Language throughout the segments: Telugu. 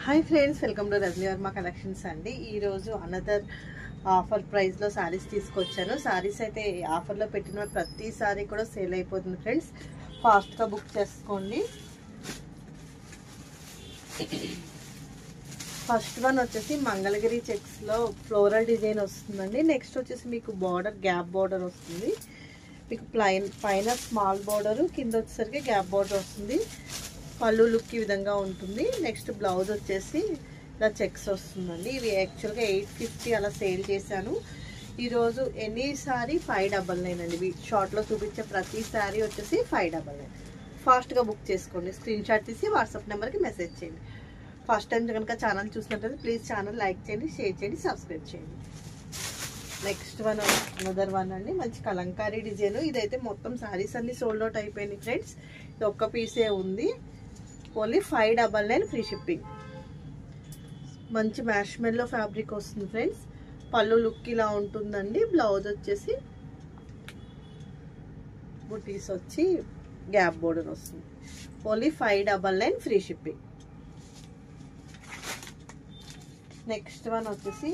Hi friends, welcome to Rajani Varma collections అండి. ఈరోజు అనదర్ ఆఫర్ ప్రైస్లో శారీస్ తీసుకొచ్చాను. శారీస్ అయితే ఆఫర్లో పెట్టిన ప్రతి శారీ కూడా సేల్ అయిపోతుంది ఫ్రెండ్స్. ఫాస్ట్గా బుక్ చేసుకోండి. ఫస్ట్ వన్ వచ్చేసి మంగళగిరి చెక్స్లో ఫ్లోరల్ డిజైన్ వస్తుందండి. నెక్స్ట్ వచ్చేసి మీకు బార్డర్ గ్యాప్ బార్డర్ వస్తుంది. మీకు పైన స్మాల్ బార్డరు, కింద వచ్చేసరికి గ్యాప్ బార్డర్ వస్తుంది. పళ్ళు లుక్ ఈ విధంగా ఉంటుంది. నెక్స్ట్ బ్లౌజ్ వచ్చేసి ఇలా చెక్స్ వస్తుందండి. ఇవి యాక్చువల్గా 850 అలా సేల్ చేశాను. ఈరోజు ఎనీ సారీ 599 అండి. షార్ట్లో చూపించే ప్రతి సారీ వచ్చేసి 599. ఫాస్ట్గా బుక్ చేసుకోండి. స్క్రీన్ షాట్ తీసి వాట్సాప్ నెంబర్కి మెసేజ్ చేయండి. ఫస్ట్ టైం కనుక ఛానల్ చూసినట్లయితే ప్లీజ్ ఛానల్ లైక్ చేయండి, షేర్ చేయండి, సబ్స్క్రైబ్ చేయండి. నెక్స్ట్ వన్ అనదర్ వన్ అండి. మంచి కలంకారీ డిజైన్. ఇదైతే మొత్తం శారీస్ అన్ని సోల్డ్ అవుట్ అయిపోయినాయి ఫ్రెండ్స్. ఇది ఒక్క పీసే ఉంది. Only 599 free shipping. మంచి మ్యాష్మెల్లో ఫ్యాబ్రిక్ వస్తుంది ఫ్రెండ్స్. పళ్ళు లుక్ ఇలా ఉంటుందండి. బ్లౌజ్ వచ్చేసి బుటీస్ వచ్చి గ్యాప్ బోర్డర్ వస్తుంది. Only 599 free shipping. Next one వచ్చేసి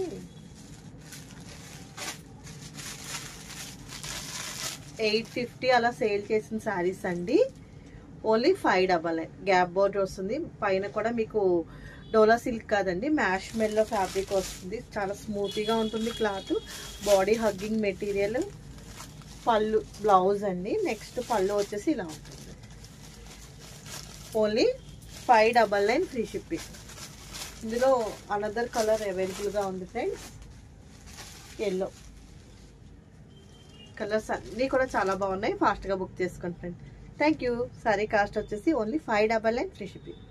$850 అలా సేల్ చేసిన శారీస్ అండి. ఓన్లీ 599. గ్యాప్ బోర్డర్ వస్తుంది. పైన కూడా మీకు డోలా సిల్క్ కాదండి, మ్యాష్ మెల్లో ఫ్యాబ్రిక్ వస్తుంది. చాలా స్మూత్గా ఉంటుంది క్లాత్. Body hugging material. పళ్ళు బ్లౌజ్ అండి. నెక్స్ట్ పళ్ళు వచ్చేసి ఇలా ఉంటుంది. Only 599 free shipping. ఇందులో అనదర్ కలర్ అవైలబుల్గా ఉంది ఫ్రెండ్స్. ఎల్లో కలర్స్ అన్నీ కూడా చాలా బాగున్నాయి. ఫాస్ట్గా బుక్ చేసుకోండి friends. Thank you. Sorry cost వచ్చేసి ఓన్లీ 599 ఫ్రీ షిప్పింగ్.